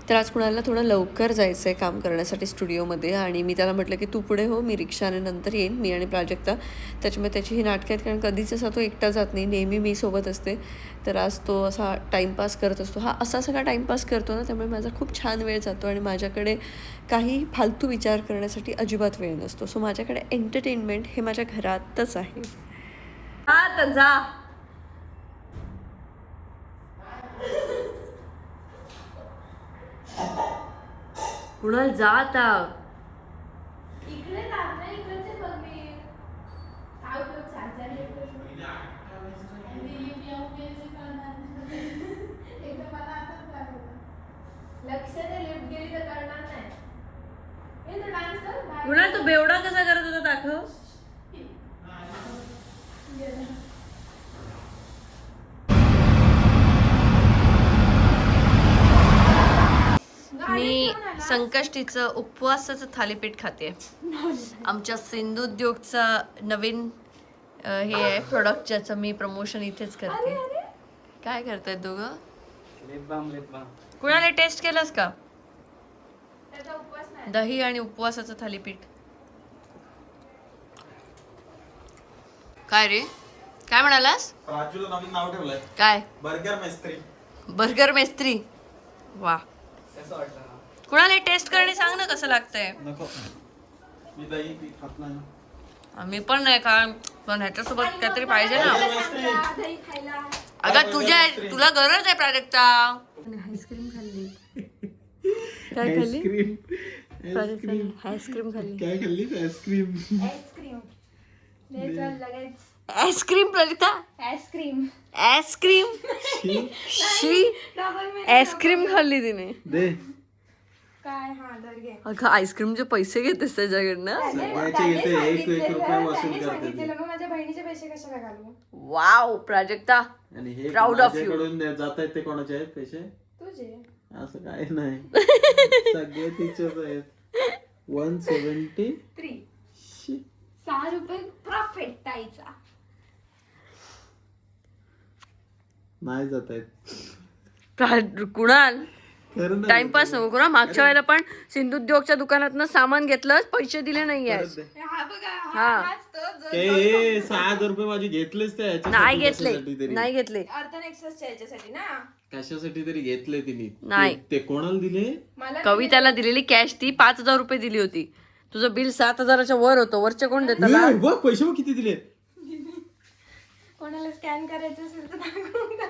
तर आज कुणाला थोडं लवकर जायचं आहे काम करण्यासाठी स्टुडिओमध्ये आणि मी त्याला म्हटलं की तू पुढे हो, मी रिक्षाने नंतर येईन, मी आणि प्राजक्ता. त्याच्यामुळे त्याची ही नाटकं आहेत, कारण कधीच असा तो एकटा जात नाही, नेहमी मी सोबत असते. तर आज तो असा टाईमपास करत असतो. हा असा सगळा टाईमपास करतो ना, त्यामुळे माझा खूप छान वेळ जातो आणि माझ्याकडे काही फालतू विचार करण्यासाठी अजिबात वेळ नसतो. सो माझ्याकडे एंटरटेनमेंट हे माझ्या घरातच आहे. आता जा. कुणाल जा आता. इकडे जात नाही, इकडचे बघ मी काय उपयोग चार्जर एकदा मला आताच लागलं. लक्ष दे, लिफ्ट गेली तर करणार नाही. हे तर डान्स कर. कुणाल तू बेवडा कसा करत होता दाखव. मी संकष्टीचं उपवासाचं थालीपीठ खाते. आमच्या सिंधुद्योगचा नवीन हे आहे प्रोडक्ट, ज्याचं मी प्रमोशन इथेच करते. काय करतायत दोघं? कुणाला टेस्ट केलंस का? त्याचा उपवास नाही. दही आणि उपवासाचं थालीपीठ. काय रे, काय म्हणालास? राजूला नवीन नाव ठेवलंय, काय? बर्गर मेस्त्री. बर्गर मेस्त्री. वा. कुणाला टेस्ट करणे सांग ना कसं लागतंय. नको, मी दही खात नाही ना. मी पण नाही, कारण पण ह्याच्यासोबत काहीतरी पाहिजे ना. दही खायला. अगं तुला गरज आहे प्राजक्ता. आईस्क्रीम खाल्ली. काय खाल्ली? आईस्क्रीम खाल्ली. काय खाल्ली? आईस्क्रीम. आईस्क्रीम ले चल लगेच. आईस्क्रीम प्राजक्ता. आईस्क्रीम. आईस्क्रीम. शी आईस्क्रीम खाल्ली तिने. दे. काय हा दर घे. अगं आईस्क्रीमचे पैसे घेतेस त्याच्याकडनं. सगळ्याचे घेते, एक रुपया वसूल करते. सांगितलेलं मग माझ्या बहिणीचे पैसे कशाला घालू. वाव प्राजक्ता. आणि हे Proud of you. माझ्याकडून जात आहेत ते कोणाचे आहेत पैसे? तुझे. असं काय नाही, सगळे तिचेच आहेत. 173. 6 रुपये प्रॉफिट ताईचा. नाही जात आहेत. कुणाल खरं नाही. टाइमपास नको करा. मागच्या वेळेला पण सिंधुद्योगच्या दुकानातनं सामान घेतलं, पैसे दिले नाही परत आहेत. दे. हा बघा हा. हाच तो जो ते 6,000 रुपये माझे घेतलेच ते नाही ह्याच्यासाठी, घेतले, कशासाठी तरी. नाही घेतले. अर्थन एक्सेसच्या याच्यासाठी ना. कशासाठी तरी घेतले तिने. नाही. ते कोणाला दिले? मला कविताला दिलेली कॅश ती 5,000 रुपये दिली होती. तुझं बिल 7,000च्या वर होतं. वरचे कोण देतात? बघ पैसे बघ किती दिले. कोणाला स्कॅन करायचं असेल तर दाखवून द्या.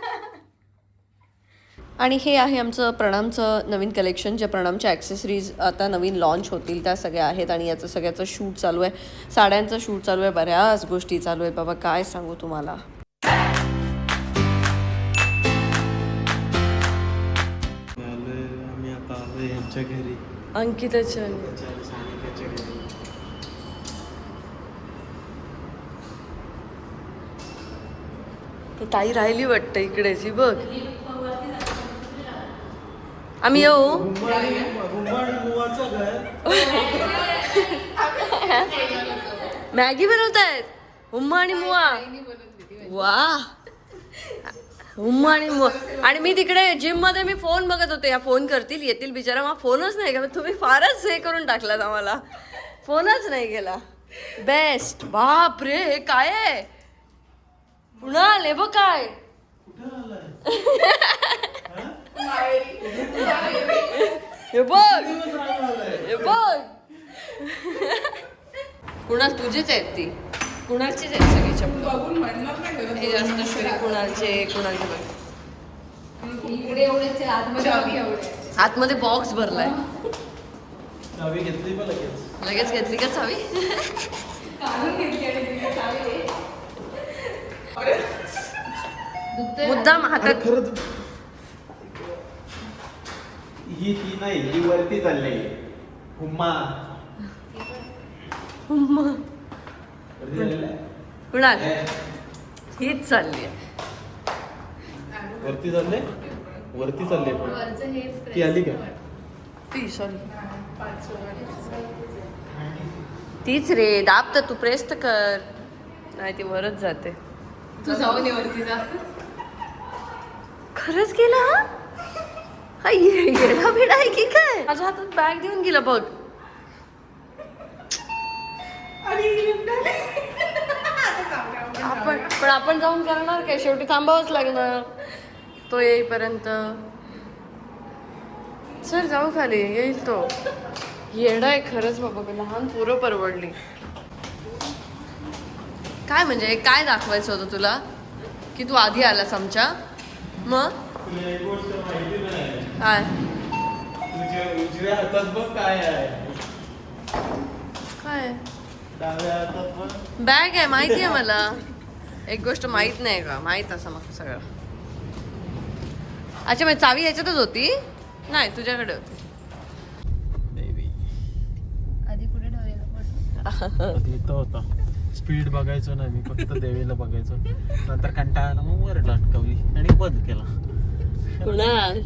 आणि हे आहे आमचं प्रणामचं नवीन कलेक्शन. ज्या प्रणामच्या ॲक्सेसरीज आता नवीन लॉन्च होतील त्या सगळ्या आहेत. आणि याचं सगळ्याचं शूट चालू आहे, साड्यांचं शूट चालू आहे, बऱ्याच गोष्टी चालू आहेत. बाबा काय सांगू तुम्हाला. आम्ही आता आलो यांच्या घरी, अंकिताच्या सानिकाच्या घरी. ताई राहिली वाटतं इकडेच, ही बघ. आम्ही येऊ. मॅगी बनवतायत. हुम्मा आणि मुआ. वा, हुम्मा आणि मुआ. आणि मी तिकडे जिम मध्ये मी फोन बघत होते. या फोन करतील, येतील बिचारा. मग फोनच नाही का. तुम्ही फारच हे करून टाकलात आम्हाला. फोनच नाही केला. बेस्ट. बाप रे, हे काय आहे पुन्हा ले बघ काय. हे बघ, हे बघ. कुणाल तुझेच आहेत ती. कुणालचीच आहेत सगळी चप्पल. हे जास्त श्री कुणालचे, कुणालचे बघ. इकडे एवढेच आहे, आतमध्ये एवढे. आतमध्ये बॉक्स भरलाय. चावी घेतली पण लगेच. लगेच घेतली का चावी? काढून घेतली आणि तिथे चावी आहे. मुद्दाम अरे हातात. खरंच ही ती नाही, ही वरती चालली हुम्मा. हुम्मा. वरती चाललेलं आहे. कुणाल हीच चालली आहे. वरती चालले, वरती चालले पण. वरचं हे ती आली का? ती सॉरी तीच रे. दाब तर तू प्रेस तर कर. नाही ती वरच जाते. तू जाऊन ये वरती जा. खरंच गेला हा? हा येडा बेडा आहे की काय? माझ्या हातात बॅग देऊन गेला बघ. आपण जाऊन करणार काय? शेवटी थांबावंच लागणार तो येईपर्यंत. चल जाऊ खाली, येईल तो. येडा आहे खरंच बाबा, लहान पोरं परवडली. काय म्हणजे काय दाखवायचं होतं तुला की तू आधी आलास आमच्या? मग तुला एक गोष्ट माहिती नाही, काय? तुझ्या उजव्या हातात बघ काय आहे, काय डाव्या हातात बघ. बॅग आहे माहिती आहे मला. एक गोष्ट माहित नाही का? माहित असं मग सगळं. अच्छा मग चावी याच्यातच होती? नाही तुझ्याकडे होती. आधी कुठे ठेवलेलं? इथं होता. स्पीड बघायचो ना मी, फक्त देवीला बघायचो. नंतर कंटाळा आला मग वर लटकवली आणि बंद केला. कुणाल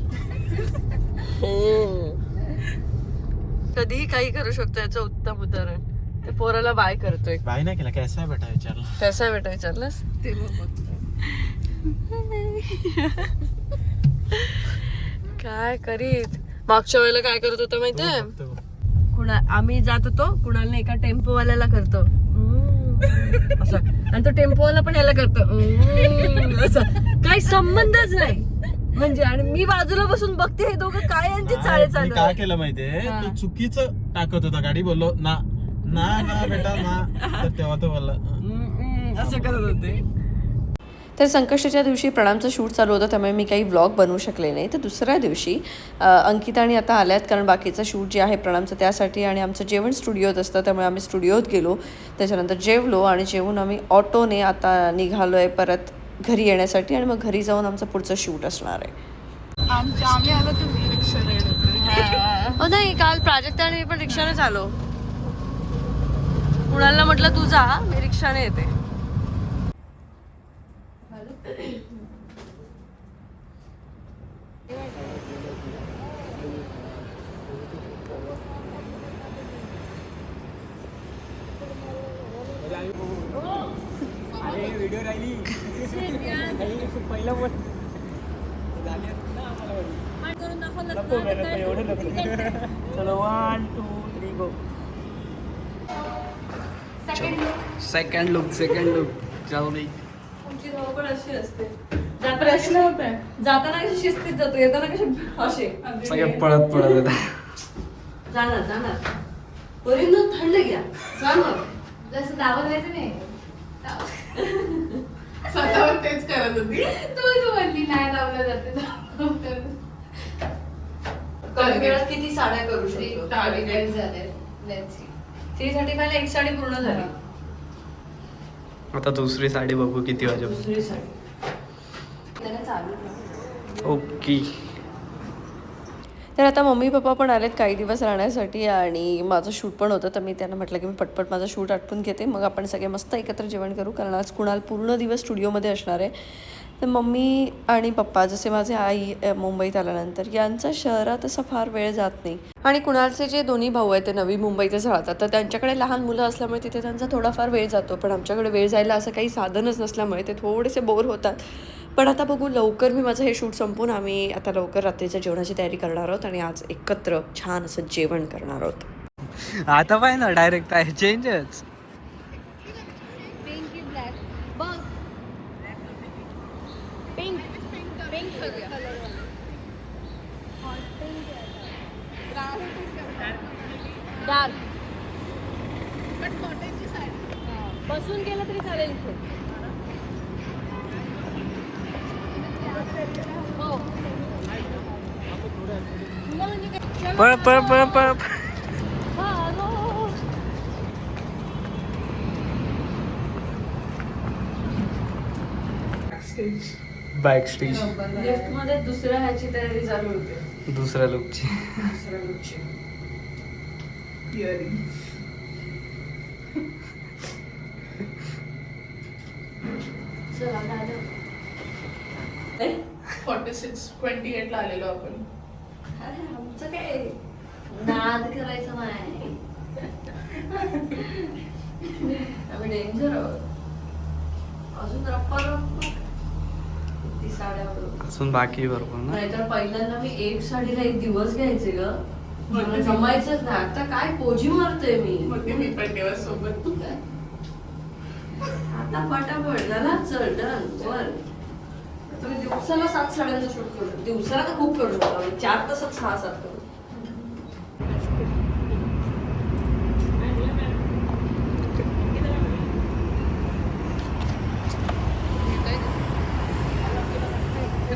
कधीही काही करू शकतो याचं उत्तम उदाहरण. ते पोराला बाय करतोय. बाय नाही केला, कॅसा आहे बेटा विचारला. कसा बेटा विचारलास? ते काय करीत. मागच्या वेळेला काय करत होतं माहितीये? कुणाल आम्ही जात होतो, कुणालने एका टेम्पोवाल्याला करतो असं, आणि तो टेम्पोवाला पण याला करतो असं. काही संबंधच नाही म्हणजे. आणि मी बाजूला बसून बघते हे दोघं काय यांची चाळे मी चालू काय आहे. केलं माहितीये, तू चुकीचं टाकत होता गाडी. बोललो ना ना ना बेटा ना, तर तेव्हा तो बोलला असं करत होते. तर संकष्टीच्या दिवशी प्रणामचं शूट चालू होतं, त्यामुळे मी काही व्लॉग बनवू शकले नाही. तर दुसऱ्या दिवशी अंकिता आणि आता आल्यात, कारण बाकीचं शूट जे आहे प्रणामचं त्यासाठी. आणि आमचं जेवण स्टुडिओत असतं, त्यामुळे आम्ही स्टुडिओत गेलो. त्याच्यानंतर जेवलो आणि जेवून आम्ही ऑटोने आता निघालो आहे परत घरी येण्यासाठी. आणि मग घरी जाऊन आमचं पुढचं शूट असणार आहे. आम्ही आलो तुम्ही रिक्षाने. हो नाही, काल प्राजक्ता आणि मी पण रिक्षानेच आलो. कुणाला म्हटलं तू जा, मी रिक्षाने येते. सेकंड लुक चल नाही. तुमची धावपळ अशी असते. प्रश्न होता जाताना कशी शिस्तीत जातो, येताना कशी असे सगळे पळत येतात. जाणार पोरींनो थंड घ्या, जाणार. जसं दावत राहायचं नाही. स्वतःवर तेच करत होती. तू म्हणली नाही दावलं जाते. कमी वेळात किती साड्या करू शकतो. त्यासाठी मला एक साडी पूर्ण झाली. आता दुसरी साडी बघू किती वाजे. दुसरी साडी त्याने चालू. ओके. तर आता मम्मी पप्पा पण आलेत काही दिवस राहण्यासाठी आणि माझं शूट पण होतं. तर मी त्यांना म्हटलं की मी पटपट माझं शूट आटपून घेते, मग आपण सगळे मस्त एकत्र जेवण करू. कारण आज कुणाल पूर्ण दिवस स्टुडिओमध्ये असणार आहे. तर मम्मी आणि पप्पा, जसे माझे आई मुंबईत आल्यानंतर, यांचा शहरात असा फार वेळ जात नाही. आणि कुणालचे जे दोन्ही भाऊ आहेत ते नवी मुंबईतच राहतात, तर त्यांच्याकडे लहान मुलं असल्यामुळे तिथे त्यांचा थोडाफार वेळ जातो. पण आमच्याकडे वेळ जायला असं काही साधनच नसल्यामुळे ते थोडेसे बोर होतात. पण आता बघू, लवकर मी माझं हे शूट संपून आम्ही आता लवकर रात्रीच्या जेवणाची तयारी करणार आहोत आणि आज एकत्र छान असं जेवण करणार आहोत. आता पाहिजे ना डायरेक्ट आहे चेंजच. पिंक ब्लॅक बघ. पिंक पिंक करूया. डार्क पण कॉटनची साडी बसून केलं तरी चालेल इथे. पळ पळ पळ पळ. Back stage. लिफ्ट मध्ये दुसऱ्या ह्याची तयारी चालू होते. दुसऱ्या लुकची. चला 46-28 ला आलेलो आपण. अरे आमचं काय नाद करायचं नाही. आम्ही डेंजर आहोत. अजून रप्पा ती साड्या अजून बाकी भरपूर ना. नाहीतर पहिल्यांदा मी एक साडीला एक दिवस घ्यायचे ग, मला जमायचंच नाही. आता काय पोजी मारते मी. मी पण तेव्हा सोबत आता पटापट झाला. चल डन वर. तुम्ही दिवसाला 7 साड्यांचं शूट करू शकता. दिवसाला तर खूप करू शकता, 4 तासात 6-7 करू.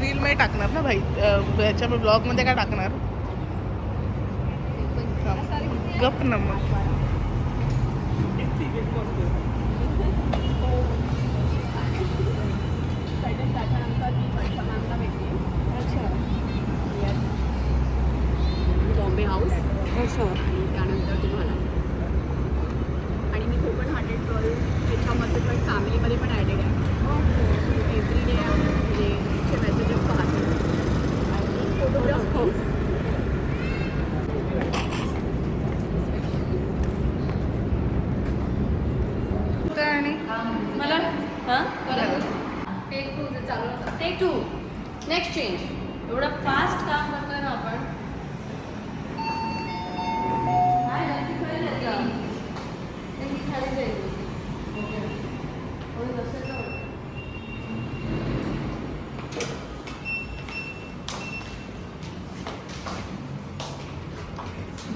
रील मध्ये टाकणार ना भाई, याच्या ब्लॉग मध्ये काय टाकणार. गप ना मग. बॉम्बे हाऊस आणि त्यानंतर तुम्हाला आणि मी कोकण हार्टेड गर्ल ह्याच्यामध्ये पण फॅमिलीमध्ये पण ॲडेड आहे. एव्हरी डे म्हणजे तिचे मेसेजेस पाहते आणि फोटोग्राफ आणि मला हा टेक 2 चालू होता. Take 2 next change. एवढं फास्ट काम करतोय ना आपण. काय नाही, ती खाली जायचं. ती खाली जायचं. थोडी बसायचं वाटतं.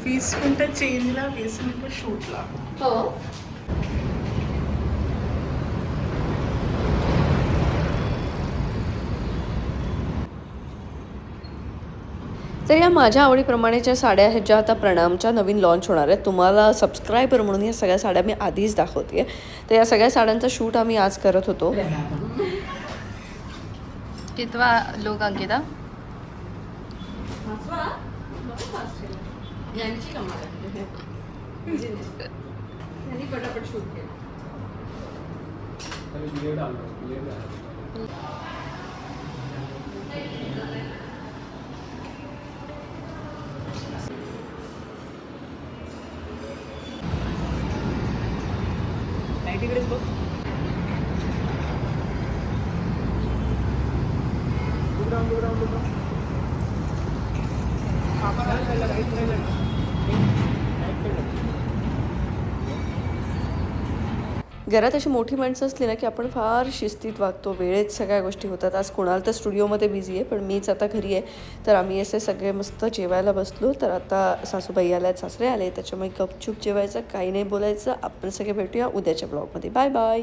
20 मिनिटं चेंजला, 20 मिनिटं शूटला. हो. तर या माझ्या आवडीप्रमाणेच्या साड्या आहेत ज्या आता प्रणामच्या नवीन लॉन्च होणार आहेत. तुम्हाला सबस्क्रायबर म्हणून या सगळ्या साड्या मी आधीच दाखवते. तर या सगळ्या साड्यांचा शूट आम्ही आज करत होतो. कितवा लोक अंकिता. यांची कमाल आहे. त्यांनी पटापट शूट केलं. तिकडेच बघ. घरात अशी मोठी माणसं असली ना की आपण फार शिस्तीत वागतो, वेळेत सगळ्या गोष्टी होतात. आज कुणाल तर स्टुडिओमध्ये बिझी आहे, पण मीच आता घरी आहे. तर आम्ही असे सगळे मस्त जेवायला बसलो. तर आता सासूबाई आल्यात, सासरे आले, त्याच्यामुळे गपचूप जेवायचं, काही नाही बोलायचं. आपण सगळे भेटूया उद्याच्या ब्लॉगमध्ये. Bye bye.